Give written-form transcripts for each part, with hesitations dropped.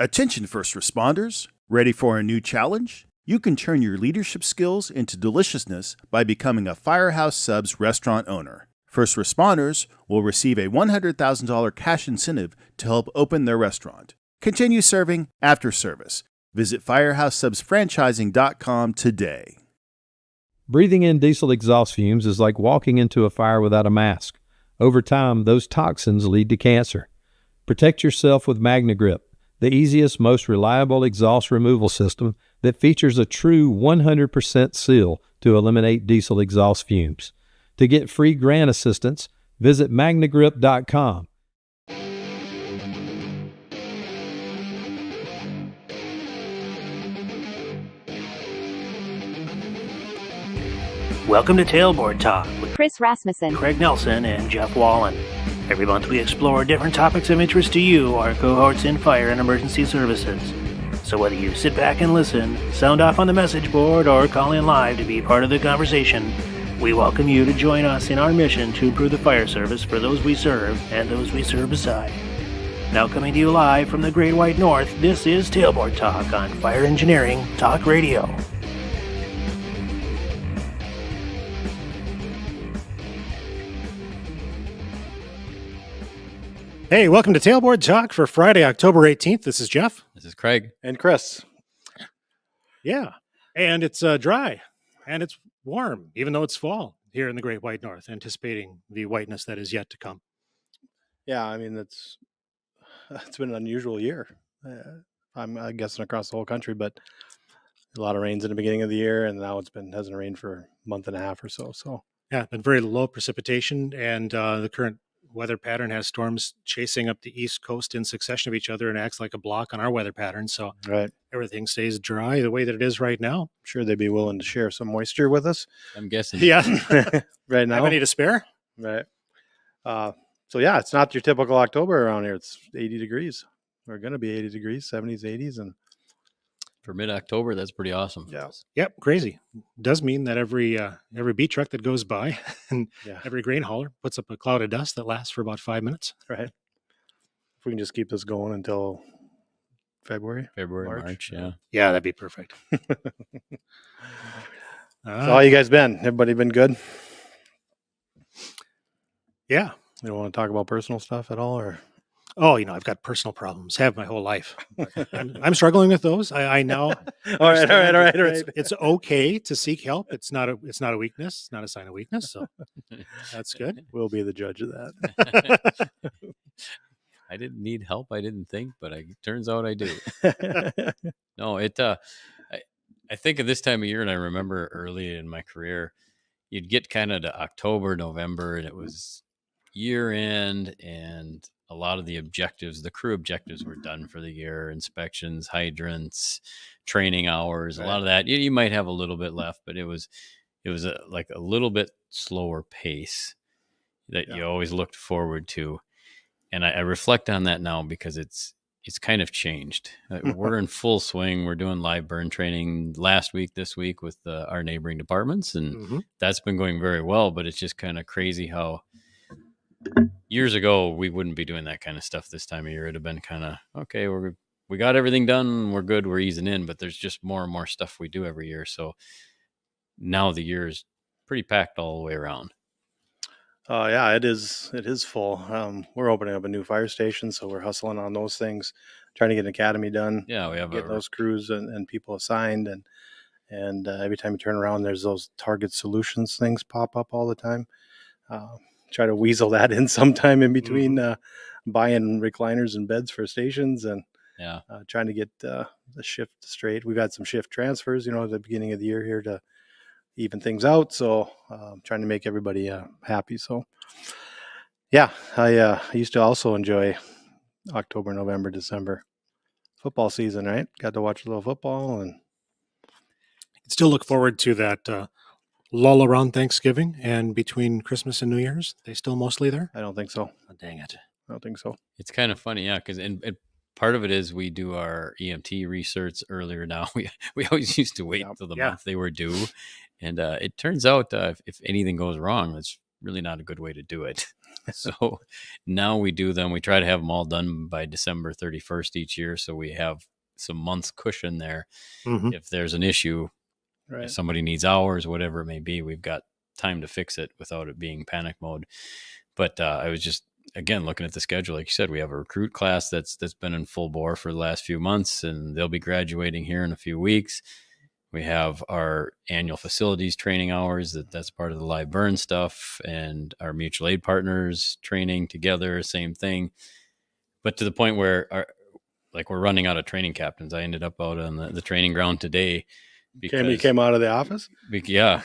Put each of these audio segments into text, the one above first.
Attention first responders, ready for a new challenge? You can turn your leadership skills into deliciousness by becoming a Firehouse Subs restaurant owner. First responders will receive a $100,000 cash incentive to help open their restaurant. Continue serving after service. Visit firehousesubsfranchising.com today. Breathing in diesel exhaust fumes is like walking into a fire without a mask. Over time, those toxins lead to cancer. Protect yourself with Magnegrip, the easiest, most reliable exhaust removal system that features a true 100% seal to eliminate diesel exhaust fumes. To get free grant assistance, visit Magnegrip.com. Welcome to Tailboard Talk with Chris Rasmussen, Craig Nelson, and Jeff Wallin. Every month we explore different topics of interest to you, our cohorts in fire and emergency services. So whether you sit back and listen, sound off on the message board, or call in live to be part of the conversation, we welcome you to join us in our mission to improve the fire service for those we serve and those we serve beside. Now coming to you live from the Great White North, this is Tailboard Talk on Fire Engineering Talk Radio. Hey, welcome to Tailboard Talk for Friday, October 18th. This is Jeff. This is Craig. And Chris. Yeah, and it's dry, and it's warm, even though it's fall here in the Great White North, anticipating the whiteness that is yet to come. Yeah, I mean, it's been an unusual year. I'm guessing across the whole country, but a lot of rains in the beginning of the year, and now hasn't rained for a month and a half or so. So yeah, been very low precipitation, and the current weather pattern has storms chasing up the east coast in succession of each other and acts like a block on our weather pattern. So right, everything stays dry the way that it is right now. I'm sure they'd be willing to share some moisture with us. I'm guessing. Yeah, right now. Have any to spare? Right. So yeah, it's not your typical October around here. It's 80 degrees. We're going to be 80 degrees, 70s, 80s, and For mid-October, that's pretty awesome. yeah, Yep, crazy. Does mean that every beat truck that goes by and every grain hauler puts up a cloud of dust that lasts for about 5 minutes. right. If we can just keep this going until February, March, yeah. Yeah, that'd be perfect. So how you guys been? Everybody been good? Yeah. You don't want to talk about personal stuff at all, or? Oh, I've got personal problems. Have my whole life. I'm struggling with those. I know. All right. It's okay to seek help. It's not a weakness. It's not a sign of weakness. So that's good. We'll be the judge of that. I didn't need help, I didn't think, but it turns out I do. No, I think of this time of year, and I remember early in my career, you'd get kind of to October, November, and it was year end, and a lot of the crew objectives were done for the year: inspections, hydrants, training hours, a lot of that. You might have a little bit left, but it was like a little bit slower pace that you always looked forward to. And I reflect on that now because it's kind of changed. We're in full swing. We're doing live burn training this week with our neighboring departments, and that's been going very well. But it's just kind of crazy how years ago we wouldn't be doing that kind of stuff this time of year. It'd have been kind of, okay, we got everything done, we're good, we're easing in, but there's just more and more stuff we do every year. So now the year is pretty packed all the way around. Yeah, it is full. We're opening up a new fire station, so we're hustling on those things, trying to get an academy done. Yeah, we have get those crews and people assigned, and every time you turn around, there's those target solutions things pop up all the time. Try to weasel that in sometime in between buying recliners and beds for stations, and trying to get the shift straight. We've had some shift transfers, at the beginning of the year here to even things out. So trying to make everybody happy. So yeah, I used to also enjoy October, November, December football season, right? Got to watch a little football, and still look forward to that lull around Thanksgiving and between Christmas and New Year's. They still mostly there? I don't think so. Oh, dang it. I don't think so. It's kind of funny, yeah, because and part of it is we do our EMT research earlier now. We always used to wait until the month they were due. And it turns out if anything goes wrong, that's really not a good way to do it. So now we do them. We try to have them all done by December 31st each year. So we have some months cushion there. Mhm. If there's an issue, Right. if somebody needs hours, whatever it may be, we've got time to fix it without it being panic mode. But I was just, again, looking at the schedule. Like you said, we have a recruit class that's been in full bore for the last few months, and they'll be graduating here in a few weeks. We have our annual facilities training hours. That's part of the live burn stuff, and our mutual aid partners training together, same thing. But to the point where we're running out of training captains. I ended up out on the training ground today. You came out of the office? Yeah.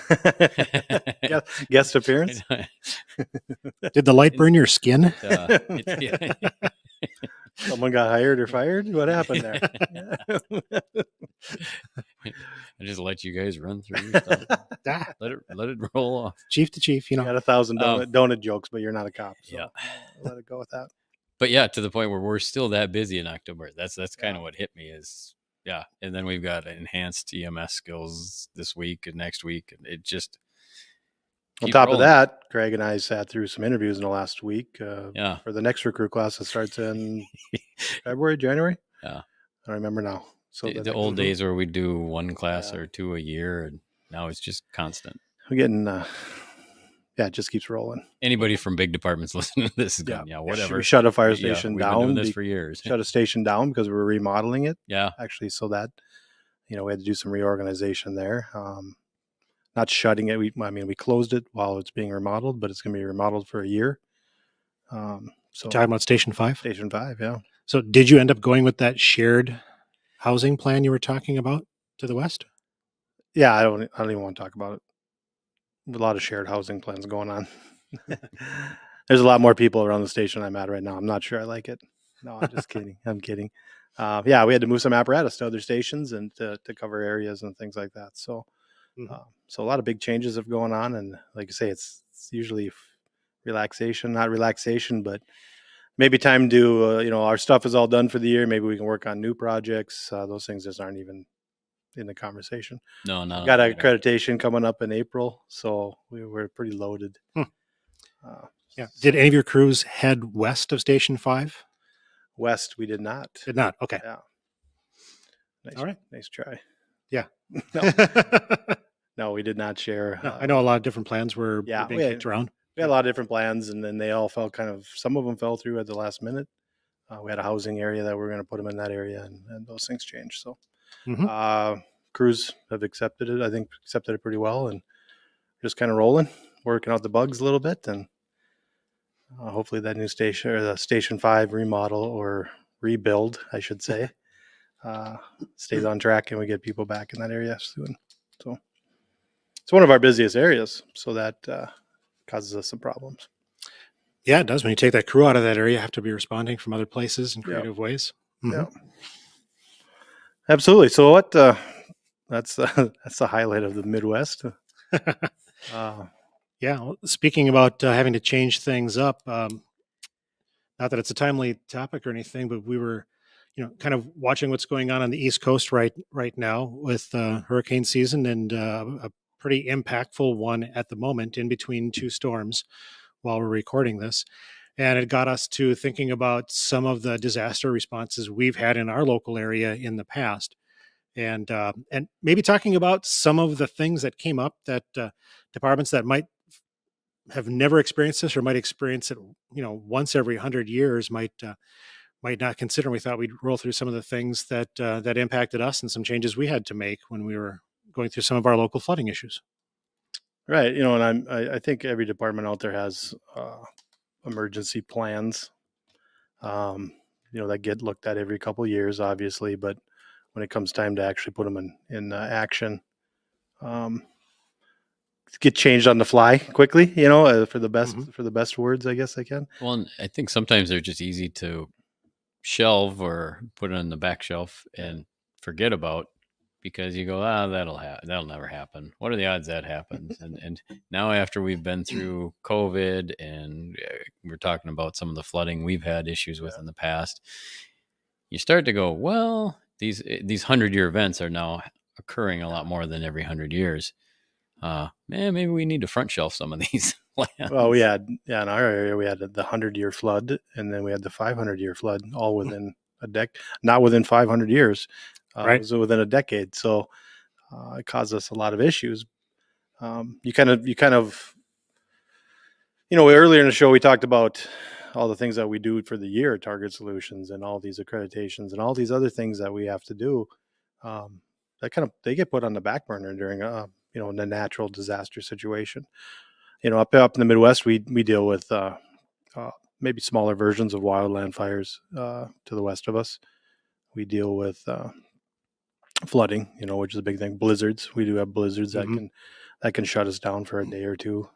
Guest appearance? Did the light burn your skin? Someone got hired or fired? What happened there? I just let you guys run through your stuff. Let it roll off. Chief to chief, You got 1,000 donut jokes, but you're not a cop. So Yeah. let it go with that. But yeah, to the point where we're still that busy in October. That's kind of what hit me is, yeah. And then we've got enhanced EMS skills this week and next week. And it just, On top of that, Craig and I sat through some interviews in the last week Yeah. for the next recruit class that starts in February, January. Yeah. I don't remember now. So the old days where we do one class or two a year, and now it's just constant. We're getting, it just keeps rolling. Anybody from big departments listening to this is going, whatever. We shut a fire station we've down. been doing this for years. Shut a station down because we were remodeling it. Yeah. Actually, so that, we had to do some reorganization there. Not shutting it. We closed it while it's being remodeled, but it's going to be remodeled for a year. So Talking about Station 5? Station 5, yeah. So did you end up going with that shared housing plan you were talking about to the west? Yeah, I don't even want to talk about it. A lot of shared housing plans going on. There's a lot more people around the station I'm at right now. I'm not sure I like it. No, I'm just kidding. I'm kidding. We had to move some apparatus to other stations and to cover areas and things like that. So, so a lot of big changes have gone on, and like I say, it's usually relaxation, not relaxation, but maybe time to our stuff is all done for the year. Maybe we can work on new projects. Those things just aren't even in the conversation. No, not got accreditation coming up in April, so we're pretty loaded. Yeah. Did any of your crews head west of Station 5? West, we did not. Did not. Okay. Yeah. Nice, all right. Nice try. Yeah. No, we did not share. No, I know a lot of different plans were being kicked around. We had a lot of different plans, and then they all fell some of them fell through at the last minute. We had a housing area that we were going to put them in that area, and those things changed. So crews have accepted it. I think accepted it pretty well, and just kind of rolling, working out the bugs a little bit, and hopefully that new station, or the Station 5 remodel or rebuild, I should say, stays on track, and we get people back in that area soon. So it's one of our busiest areas, so that causes us some problems. Yeah, it does. When you take that crew out of that area, you have to be responding from other places in creative ways. Yeah, absolutely. So what? That's the highlight of the Midwest. Yeah. Well, speaking about having to change things up, not that it's a timely topic or anything, but we were, kind of watching what's going on the East Coast right now with hurricane season, and a pretty impactful one at the moment in between two storms while we're recording this. And it got us to thinking about some of the disaster responses we've had in our local area in the past. And maybe talking about some of the things that came up that departments that might have never experienced this or might experience it, once every 100 years might not consider. We thought we'd roll through some of the things that impacted us and some changes we had to make when we were going through some of our local flooding issues. Right. And I think every department out there has emergency plans, that get looked at every couple of years, obviously, but when it comes time to actually put them in action, get changed on the fly quickly, for the best words, I guess I can. Well, and I think sometimes they're just easy to shelve or put it on the back shelf and forget about, because you go, that'll never happen. What are the odds that happens? And now after we've been through COVID and we're talking about some of the flooding we've had issues with in the past, you start to go, well, these 100-year events are now occurring a lot more than every 100 years. Man, maybe we need to front shelf some of these lands. Well, we had, in our area, we had the 100-year flood, and then we had the 500-year flood, all within not within 500 years, Right. it was within a decade. So it caused us a lot of issues. You kind of, earlier in the show, we talked about all the things that we do for the year, Target Solutions, and all these accreditations and all these other things that we have to do. They get put on the back burner during in a natural disaster situation. Up in the Midwest, we deal with maybe smaller versions of wildland fires to the west of us. We deal with flooding, which is a big thing. Blizzards, we do have blizzards that can shut us down for a day or two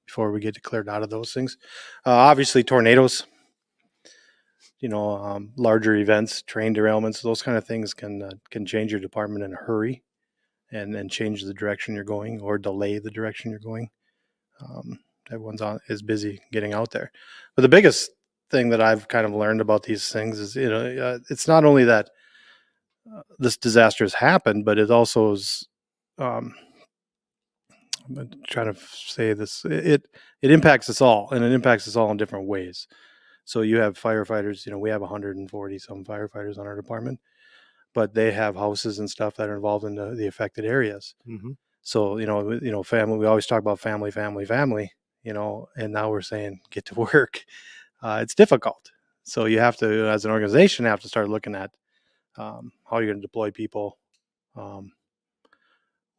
before we get declared out of those things. Obviously, tornadoes, larger events, train derailments, those kind of things can change your department in a hurry and change the direction you're going or delay the direction you're going. Everyone's is busy getting out there. But the biggest thing that I've kind of learned about these things is, it's not only that this disaster has happened, but it also is, I'm trying to say this, it impacts us all, and it impacts us all in different ways. So you have firefighters, we have 140 some firefighters on our department, but they have houses and stuff that are involved in the affected areas. Mm-hmm. So, family, we always talk about family, and now we're saying get to work. It's difficult. So you have to, as an organization, have to start looking at how you're going to deploy people.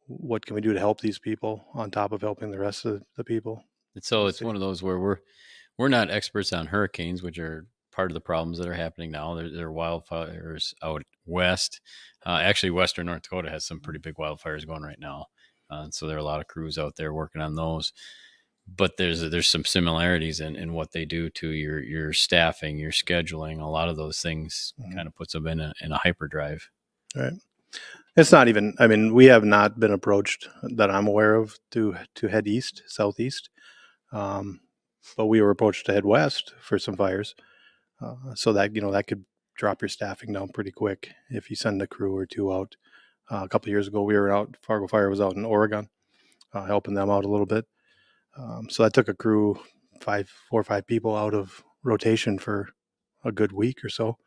What can we do to help these people on top of helping the rest of the people? So it's one of those where we're not experts on hurricanes, which are part of the problems that are happening now. There are wildfires out west. Actually, western North Dakota has some pretty big wildfires going right now. So there are a lot of crews out there working on those. But there's some similarities in what they do to your staffing, your scheduling. A lot of those things kind of puts them in a hyperdrive. Right. It's not even, we have not been approached that I'm aware of to head southeast. But we were approached to head west for some fires. So that, that could drop your staffing down pretty quick if you send a crew or two out. A couple of years ago, we were out, Fargo Fire was out in Oregon, helping them out a little bit. So that took a crew, 4 or 5 people out of rotation for a good week or so,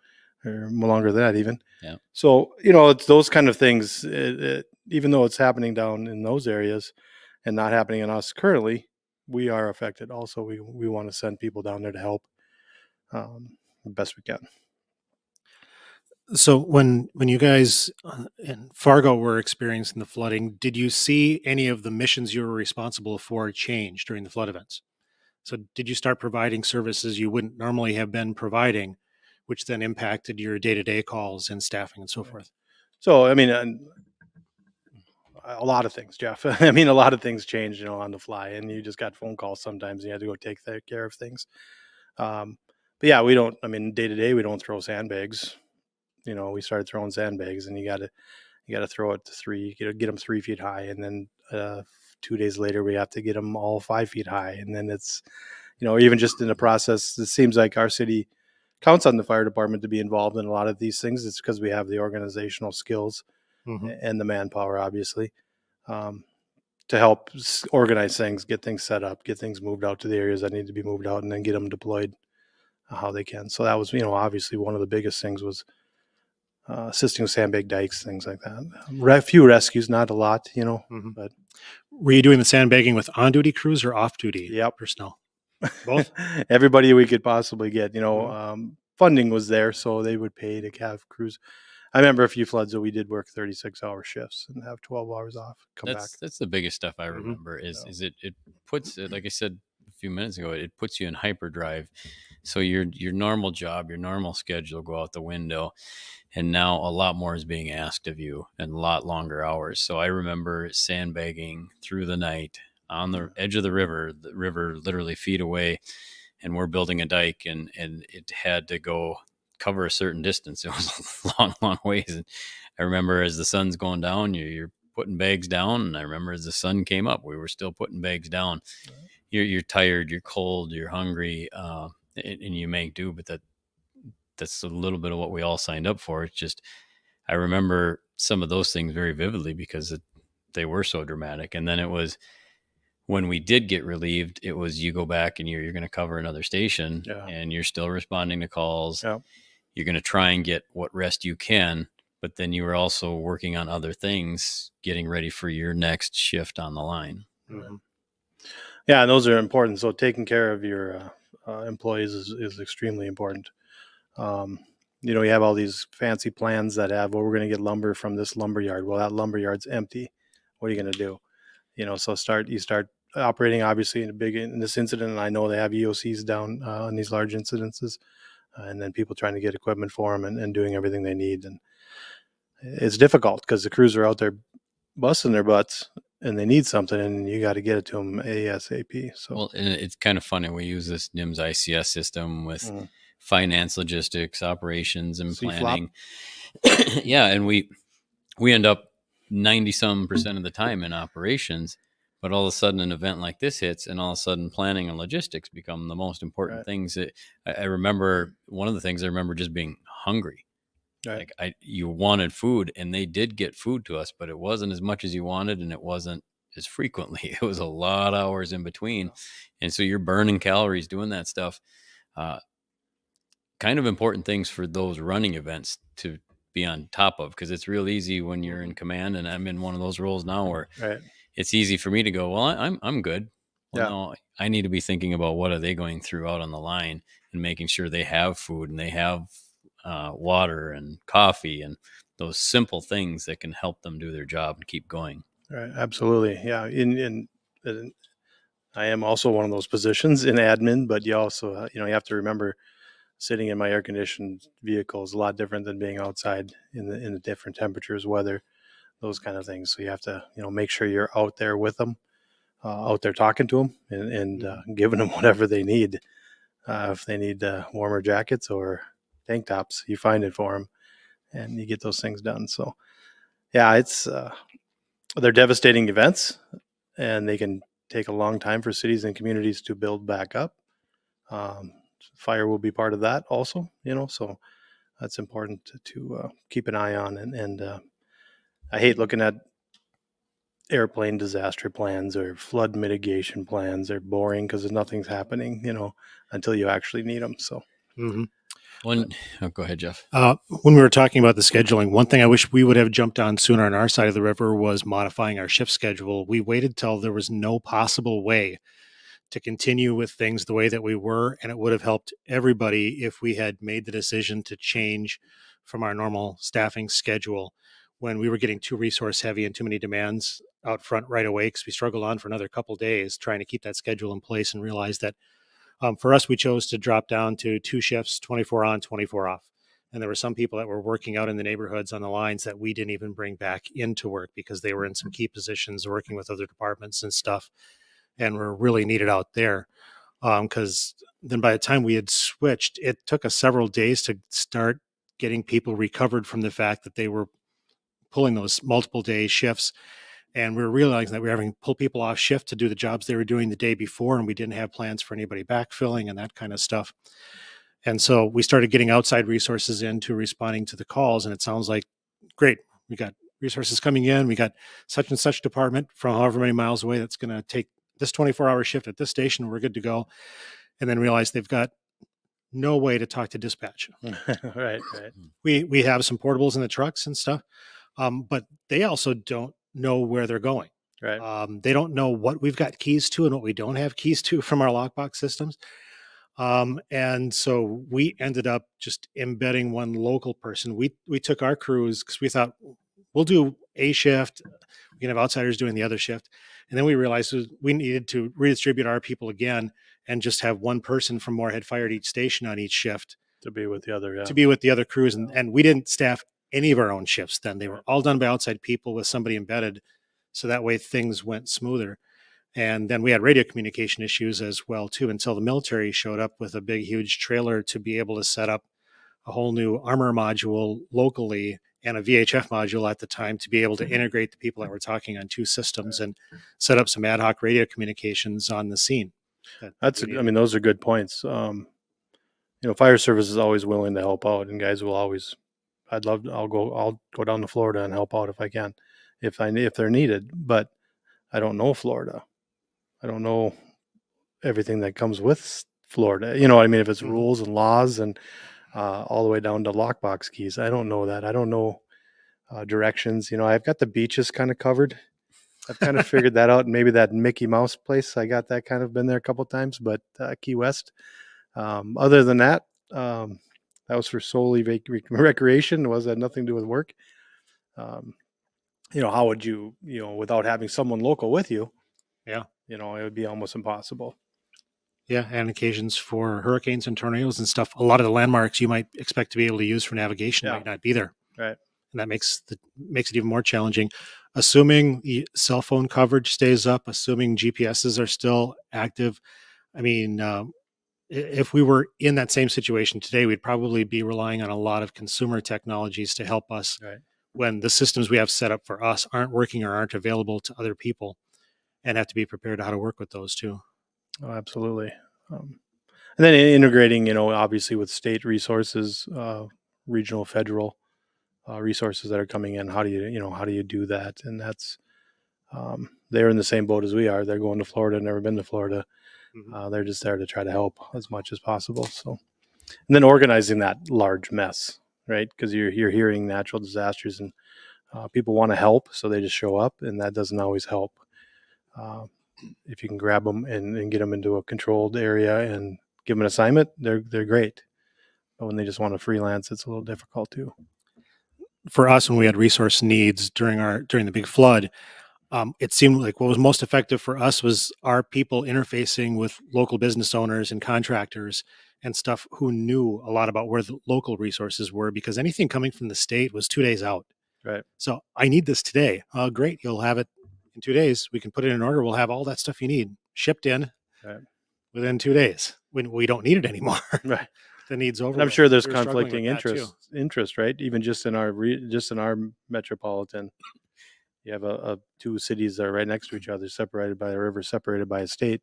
or longer than that even. Yeah. So, it's those kind of things, even though it's happening down in those areas and not happening in us currently, we are affected. Also, we want to send people down there to help the best we can. So when you guys in Fargo were experiencing the flooding, did you see any of the missions you were responsible for change during the flood events? So did you start providing services you wouldn't normally have been providing, which then impacted your day-to-day calls and staffing and so forth? So, a lot of things, Jeff. A lot of things changed, on the fly, and you just got phone calls sometimes and you had to go take care of things. But yeah, we don't, day to day, we don't throw sandbags. We started throwing sandbags, and you got to throw it to 3, get them 3 feet high. And then 2 days later, we have to get them all 5 feet high. And then it's, even just in the process, it seems like our city counts on the fire department to be involved in a lot of these things. It's because we have the organizational skills and the manpower, obviously, to help organize things, get things set up, get things moved out to the areas that need to be moved out, and then get them deployed how they can. So that was, obviously one of the biggest things was assisting with sandbag dikes, things like that. A few rescues, not a lot, but. Were you doing the sandbagging with on-duty crews or off-duty personnel? Both? Everybody we could possibly get, funding was there, so they would pay to have crews. I remember a few floods that we did work 36-hour shifts and have 12 hours off, come back. That's the biggest stuff I remember is it puts, like I said a few minutes ago, it puts you in hyperdrive. So your normal job, your normal schedule go out the window. And now a lot more is being asked of you and a lot longer hours. So I remember sandbagging through the night on the edge of the river literally feet away, and we're building a dike, and it had to go cover a certain distance. It was a long ways. And I remember as the sun's going down, you're putting bags down. And I remember as the sun came up, we were still putting bags down. You're tired, you're cold, you're hungry, and you make do, but that's a little bit of what we all signed up for. It's just, I remember some of those things very vividly because they were so dramatic. And then it was when we did get relieved, it was you go back and you're going to cover another station and you're still responding to calls. Yeah. You're going to try and get what rest you can, but then you were also working on other things, getting ready for your next shift on the line. Mm-hmm. Yeah, and those are important. So taking care of your employees is extremely important. You have all these fancy plans that have, well, we're going to get lumber from this lumber yard. Well, that lumber yard's empty. What are you going to do? So you start operating obviously in this incident. And I know they have EOCs down in these large incidences, and then people trying to get equipment for them and doing everything they need. And it's difficult because the crews are out there busting their butts and they need something, and you got to get it to them ASAP. So, well, and it's kind of funny. We use this NIMS ICS system with finance, logistics, operations, and planning. Yeah. And we end up 90% of the time in operations, but all of a sudden an event like this hits, and all of a sudden planning and logistics become the most important things. I remember one of the things I remember just being hungry. Right. Like you wanted food, and they did get food to us, but it wasn't as much as you wanted, and it wasn't as frequently. It was a lot of hours in between. And so you're burning calories doing that stuff. Kind of important things for those running events to be on top of, because it's real easy when you're in command, and I'm in one of those roles now where it's easy for me to go, well, I'm good. Well, no, I need to be thinking about what are they going through out on the line, and making sure they have food and they have water and coffee and those simple things that can help them do their job and keep going. Right. Absolutely. Yeah. In I am also one of those positions in admin, but you also, you have to remember, sitting in my air conditioned vehicle is a lot different than being outside in the different temperatures, weather, those kind of things. So you have to, make sure you're out there with them, out there talking to them and giving them whatever they need. If they need warmer jackets or tank tops, you find it for them and you get those things done. So yeah, they're devastating events, and they can take a long time for cities and communities to build back up. Fire will be part of that also, so that's important to keep an eye on. And I hate looking at airplane disaster plans or flood mitigation plans. They're boring because nothing's happening, until you actually need them. So. Mm-hmm. Go ahead, Jeff. When we were talking about the scheduling, one thing I wish we would have jumped on sooner on our side of the river was modifying our shift schedule. We waited till there was no possible way to continue with things the way that we were, and it would have helped everybody if we had made the decision to change from our normal staffing schedule when we were getting too resource heavy and too many demands out front right away, because we struggled on for another couple of days trying to keep that schedule in place, and realized that for us, we chose to drop down to 2 shifts, 24 on, 24 off. And there were some people that were working out in the neighborhoods on the lines that we didn't even bring back into work because they were in some key positions working with other departments and stuff, and were really needed out there. Because then by the time we had switched, it took us several days to start getting people recovered from the fact that they were pulling those multiple day shifts. And we were realizing that we were having to pull people off shift to do the jobs they were doing the day before, and we didn't have plans for anybody backfilling and that kind of stuff. And so we started getting outside resources into responding to the calls, and it sounds like, great, we got resources coming in. We got such and such department from however many miles away that's going to take this 24-hour shift at this station. We're good to go. And then realize they've got no way to talk to dispatch. Right. We have some portables in the trucks and stuff, but they also don't know where they're going. Right. They don't know what we've got keys to and what we don't have keys to from our lockbox systems. And so we ended up just embedding one local person. We took our crews because we thought we'll do a shift. We can have outsiders doing the other shift. And then we realized we needed to redistribute our people again and just have one person from Moorhead Fire at each station on each shift to be with the other, crews. And we didn't staff any of our own shifts then. They were all done by outside people with somebody embedded. So that way things went smoother. And then we had radio communication issues as well, too, until the military showed up with a big, huge trailer to be able to set up a whole new armor module locally and a VHF module at the time to be able to integrate the people that were talking on 2 systems and set up some ad hoc radio communications on the scene. Those are good points. Fire service is always willing to help out, and guys will always, I'll go down to Florida and help out if I can. if they're needed. But I don't know Florida. I don't know everything that comes with Florida. You know what I mean? If it's rules and laws and all the way down to lockbox keys, I don't know that. I don't know directions. You know, I've got the beaches kind of covered. I've kind of figured that out. And maybe that Mickey Mouse place, I got that kind of been there a couple times, but Key West. Other than that, that was for solely recreation. It had nothing to do with work. You know, how would you, without having someone local with you? Yeah. You know, it would be almost impossible. Yeah, and occasions for hurricanes and tornadoes and stuff. A lot of the landmarks you might expect to be able to use for navigation might not be there. Right. And that makes it even more challenging. Assuming cell phone coverage stays up, assuming GPSs are still active. I mean, if we were in that same situation today, we'd probably be relying on a lot of consumer technologies to help us when the systems we have set up for us aren't working or aren't available to other people, and have to be prepared how to work with those too. Oh, absolutely. And then integrating, obviously with state resources, regional, federal resources that are coming in. How do you do that? And that's, they're in the same boat as we are. They're going to Florida, never been to Florida. They're just there to try to help as much as possible. So, and then organizing that large mess, right? Because you're hearing natural disasters and people want to help, so they just show up, and that doesn't always help. If you can grab them and get them into a controlled area and give them an assignment, they're great. But when they just want to freelance, it's a little difficult too. For us, when we had resource needs during the big flood, it seemed like what was most effective for us was our people interfacing with local business owners and contractors and stuff who knew a lot about where the local resources were, because anything coming from the state was 2 days out. Right. So I need this today. Great. You'll have it in 2 days. We can put it in order. We'll have all that stuff you need shipped in within 2 days when we don't need it anymore. Right. The need's over. And I'm sure there's conflicting interest, right? Even just in our metropolitan, you have two cities that are right next to each other, separated by a river, separated by a state.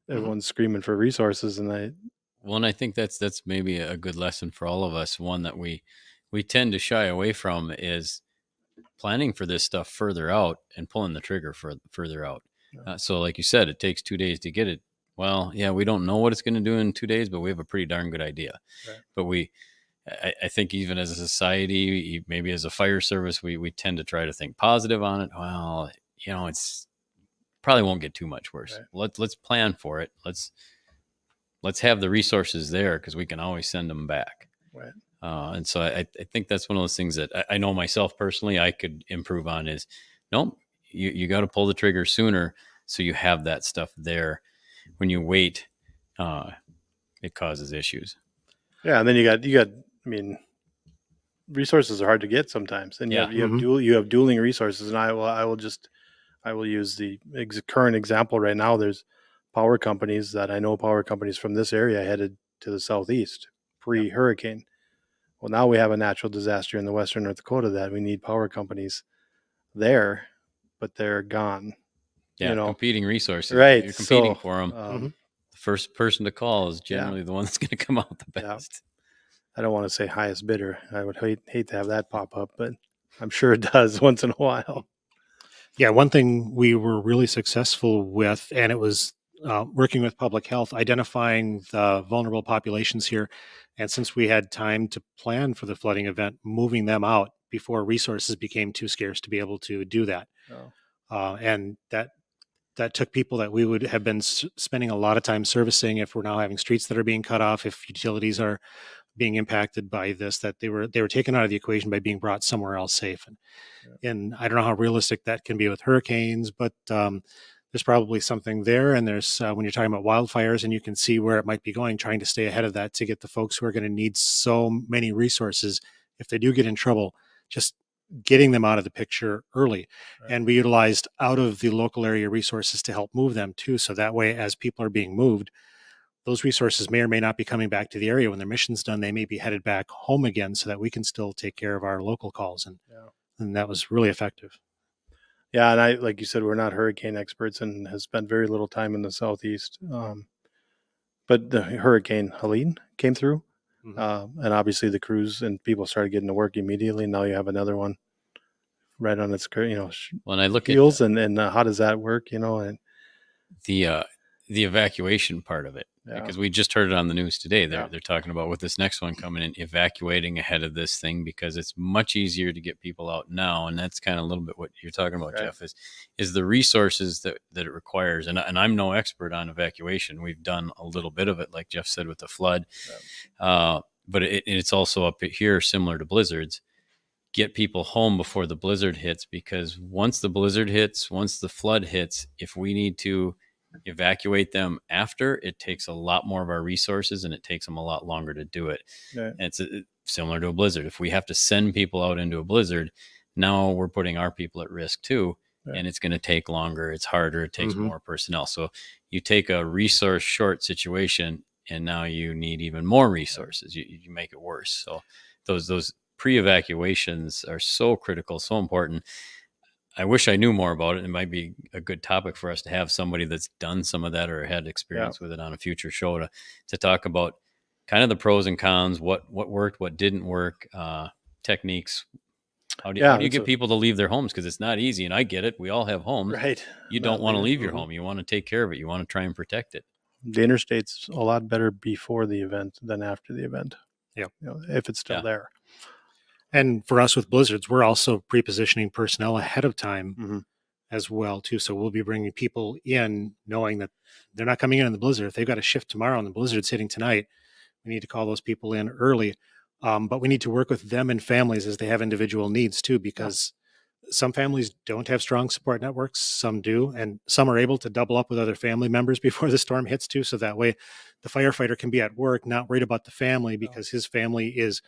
Everyone's screaming for resources, and I think that's maybe a good lesson for all of us. One that we tend to shy away from is planning for this stuff further out and pulling the trigger further out. So like you said, it takes 2 days to get it. Well, yeah, we don't know what it's going to do in 2 days, but we have a pretty darn good idea. Right. But I think even as a society, maybe as a fire service, we tend to try to think positive on it. Well, it's probably won't get too much worse. Right. Let's plan for it. Let's have the resources there, because we can always send them back. Right. And so I think that's one of those things that I know myself personally I could improve on is, no, you got to pull the trigger sooner so you have that stuff there. When you wait, it causes issues. Yeah, and then you got. I mean, resources are hard to get sometimes, and you have dueling resources. And I will use the current example right now. There's power companies from this area headed to the southeast pre-hurricane. Well, now we have a natural disaster in the western North Dakota that we need power companies there, but they're gone. Yeah, competing resources. Right. You're competing for them. The first person to call is generally the one that's going to come out the best. I don't want to say highest bidder. I would hate to have that pop up, but I'm sure it does once in a while. Yeah, one thing we were really successful with, and it was working with public health, identifying the vulnerable populations here. And since we had time to plan for the flooding event, moving them out before resources became too scarce to be able to do that. And that took people that we would have been spending a lot of time servicing if we're now having streets that are being cut off, if utilities are being impacted by this, that they were taken out of the equation by being brought somewhere else safe. And I don't know how realistic that can be with hurricanes, but there's probably something there. And there's when you're talking about wildfires, and you can see where it might be going, trying to stay ahead of that to get the folks who are going to need so many resources if they do get in trouble, just getting them out of the picture early. Right. And we utilized out of the local area resources to help move them too. So that way, as people are being moved, those resources may or may not be coming back to the area. When their mission's done, they may be headed back home again, so that we can still take care of our local calls. And that was really effective. Yeah. And like you said, we're not hurricane experts and have spent very little time in the Southeast. But the Hurricane Helene came through. And obviously the crews and people started getting to work immediately. Now you have another one right on its When I look heels, at and how does that work? And the evacuation part of it, Yeah. because we just heard it on the news today. They're Yeah. they're talking about with this next one coming in, evacuating ahead of this thing, because it's much easier to get people out now, and that's kind of a little bit what you're talking about, Right. Jeff, is the resources that it requires. And I'm no expert on evacuation. We've done a little bit of it, like Jeff said, with the flood, but it's also up here similar to blizzards. Get people home before the blizzard hits, because once the blizzard hits, once the flood hits, if we need to evacuate them after, it takes a lot more of our resources and it takes them a lot longer to do it. Right. And it's similar to a blizzard. If we have to send people out into a blizzard, now we're putting our people at risk too. Right. And it's going to take longer. It's harder. It takes Mhm. more personnel. So you take a resource short situation and now you need even more resources. You make it worse. So those pre-evacuations are so critical, so important. I wish I knew more about it. It might be a good topic for us to have somebody that's done some of that or had experience with it on a future show to talk about kind of the pros and cons, what worked, what didn't work, techniques. How do you get people to leave their homes? Because it's not easy, and I get it. We all have homes. Right. You don't want to leave your home. You want to take care of it. You want to try and protect it. The interstate's a lot better before the event than after the event. Yeah. If it's still there. And for us with blizzards, we're also pre-positioning personnel ahead of time Mhm. as well too. So we'll be bringing people in knowing that they're not coming in the blizzard. If they've got a shift tomorrow and the blizzard's hitting tonight, we need to call those people in early. But we need to work with them and families as they have individual needs too, because some families don't have strong support networks. Some do, and some are able to double up with other family members before the storm hits too. So that way the firefighter can be at work, not worried about the family, because his family is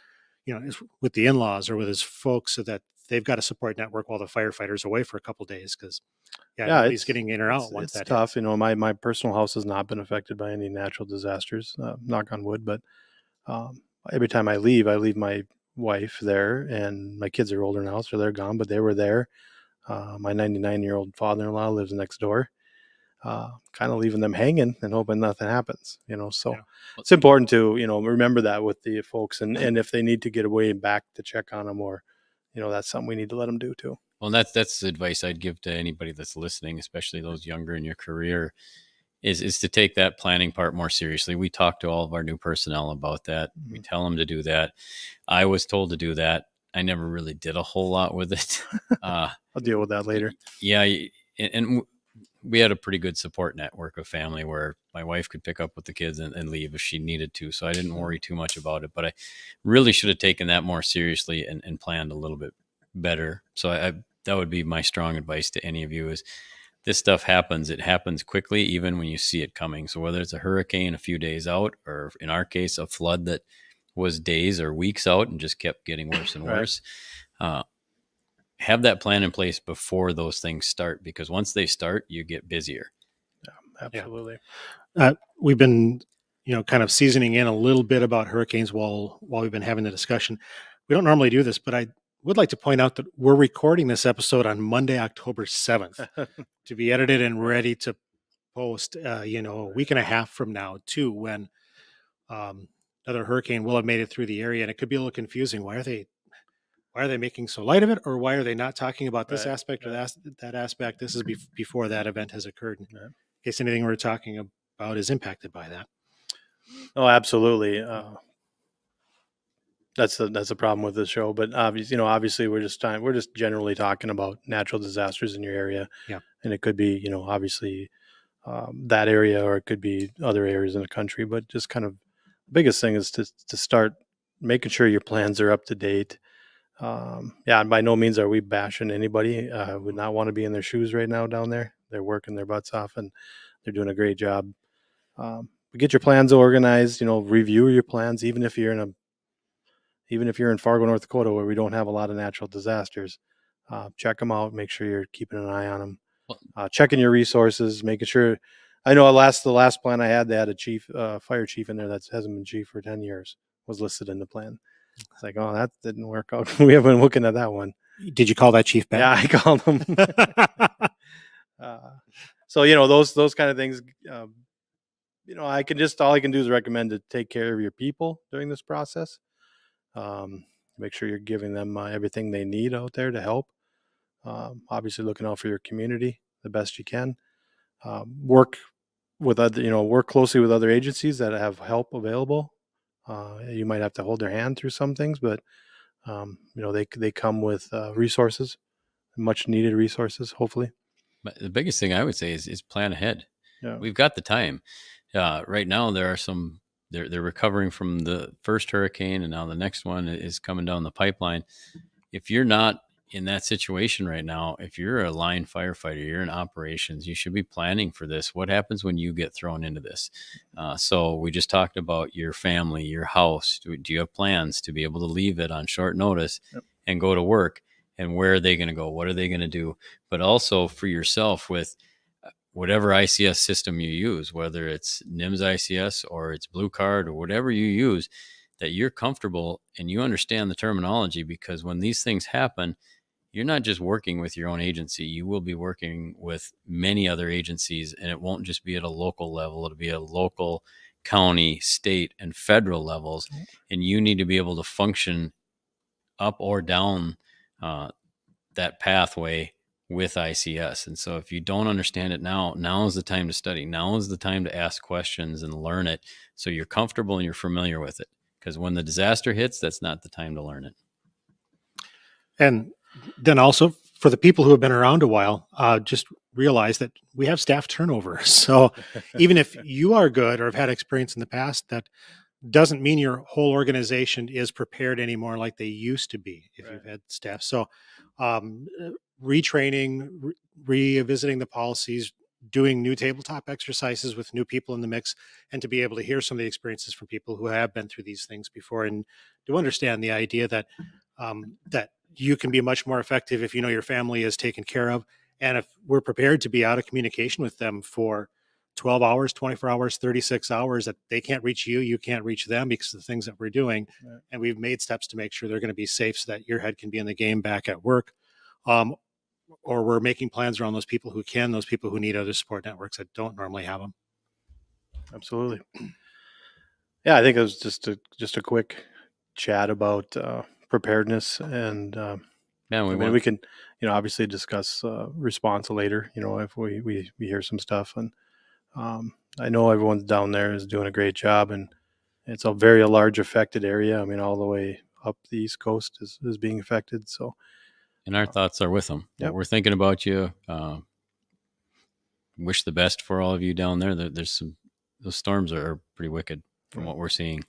with the in-laws or with his folks, so that they've got a support network while the firefighter's away for a couple of days. Because he's getting in or out once it's that tough. hits. My personal house has not been affected by any natural disasters, knock on wood. But every time I leave my wife there, and my kids are older now, so they're gone, but they were there. My 99-year-old father-in-law lives next door. Kind of leaving them hanging and hoping nothing happens, so it's important to, remember that with the folks, and if they need to get away and back to check on them, or, that's something we need to let them do too. Well, that's the advice I'd give to anybody that's listening, especially those younger in your career, is to take that planning part more seriously. We talk to all of our new personnel about that. Mm-hmm. We tell them to do that. I was told to do that. I never really did a whole lot with it. I'll deal with that later. Yeah. And we had a pretty good support network of family where my wife could pick up with the kids and leave if she needed to. So I didn't worry too much about it, but I really should have taken that more seriously and planned a little bit better. So that would be my strong advice to any of you is this stuff happens. It happens quickly, even when you see it coming. So whether it's a hurricane a few days out, or in our case, a flood that was days or weeks out and just kept getting worse and worse, have that plan in place before those things start, because once they start, you get busier. Yeah, absolutely. We've been, kind of seasoning in a little bit about hurricanes while we've been having the discussion. We don't normally do this, but I would like to point out that we're recording this episode on Monday, October 7th to be edited and ready to post, a week and a half from now too, when another hurricane will have made it through the area. And it could be a little confusing. Why are they making so light of it, or why are they not talking about this aspect or that aspect? This is before that event has occurred. In case anything we're talking about is impacted by that. Oh, absolutely. That's the problem with this show. But obviously we're just generally talking about natural disasters in your area. Yeah. And it could be, obviously that area, or it could be other areas in the country. But just kind of the biggest thing is to start making sure your plans are up to date. And by no means are we bashing anybody. Would not want to be in their shoes right now down there. They're working their butts off and they're doing a great job. But get your plans organized, review your plans, even if you're in Fargo, North Dakota, where we don't have a lot of natural disasters. Check them out, make sure you're keeping an eye on them. Checking your resources, making sure. I know the last plan I had, they had a fire chief in there that hasn't been chief for 10 years, was listed in the plan. It's like, oh, that didn't work out. We have been looking at that one. Did you call that chief back? Yeah, I called him. So, those kind of things, all I can do is recommend to take care of your people during this process. Make sure you're giving them everything they need out there to help. Obviously, looking out for your community the best you can. Work closely with other agencies that have help available. You might have to hold their hand through some things, but they come with resources, much needed resources, hopefully. But the biggest thing I would say is plan ahead. Yeah. We've got the time. Right now, there are some. They're recovering from the first hurricane, and now the next one is coming down the pipeline. If you're not in that situation right now, if you're a line firefighter, you're in operations, you should be planning for this. What happens when you get thrown into this? So we just talked about your family, your house. Do you have plans to be able to leave it on short notice and go to work? And where are they going to go? What are they going to do? But also for yourself with whatever ICS system you use, whether it's NIMS ICS or it's Blue Card or whatever you use, that you're comfortable and you understand the terminology, because when these things happen, you're not just working with your own agency. You will be working with many other agencies, and it won't just be at a local level. It'll be a local, county, state, and federal levels. And you need to be able to function up or down that pathway with ICS. And so if you don't understand it now is the time to study. Now is the time to ask questions and learn it so you're comfortable and you're familiar with it. Because when the disaster hits, that's not the time to learn it. And then also for the people who have been around a while, just realize that we have staff turnover. So even if you are good or have had experience in the past, that doesn't mean your whole organization is prepared anymore like they used to be if you've had staff. So retraining, revisiting the policies, doing new tabletop exercises with new people in the mix, and to be able to hear some of the experiences from people who have been through these things before, and to understand the idea that that you can be much more effective if you know your family is taken care of, and if we're prepared to be out of communication with them for 12 hours, 24 hours, 36 hours, that they can't reach you, you can't reach them because of the things that we're doing. Right. And we've made steps to make sure they're going to be safe so that your head can be in the game back at work. Or we're making plans around those people who can, those people who need other support networks that don't normally have them. Absolutely. Yeah, I think it was just a quick chat about preparedness, and we can, obviously discuss response later. If we hear some stuff, and I know everyone down there is doing a great job, and it's a very large affected area. I mean, all the way up the East Coast is being affected. So. And our thoughts are with them. Yep. We're thinking about you. Wish the best for all of you down there. Those storms are pretty wicked from what we're seeing.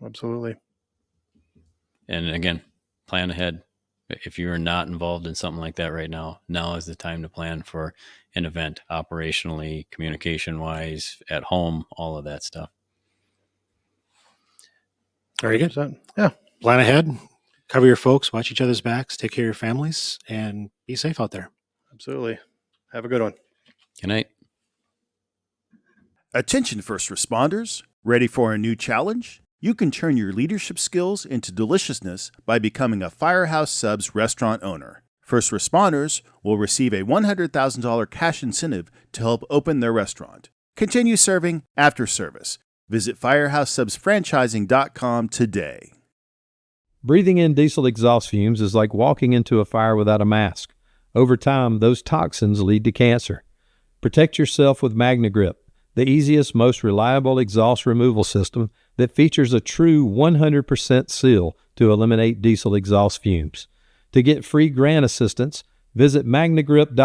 Absolutely. And again, plan ahead. If you are not involved in something like that right now is the time to plan for an event, operationally, communication-wise, at home, all of that stuff. Very good. Yeah. Plan ahead. Cover your folks, watch each other's backs, take care of your families, and be safe out there. Absolutely. Have a good one. Good night. Attention first responders, ready for a new challenge? You can turn your leadership skills into deliciousness by becoming a Firehouse Subs restaurant owner. First responders will receive a $100,000 cash incentive to help open their restaurant. Continue serving after service. Visit firehousesubsfranchising.com today. Breathing in diesel exhaust fumes is like walking into a fire without a mask. Over time, those toxins lead to cancer. Protect yourself with Magnegrip, the easiest, most reliable exhaust removal system that features a true 100% seal to eliminate diesel exhaust fumes. To get free grant assistance, visit magnegrip.com.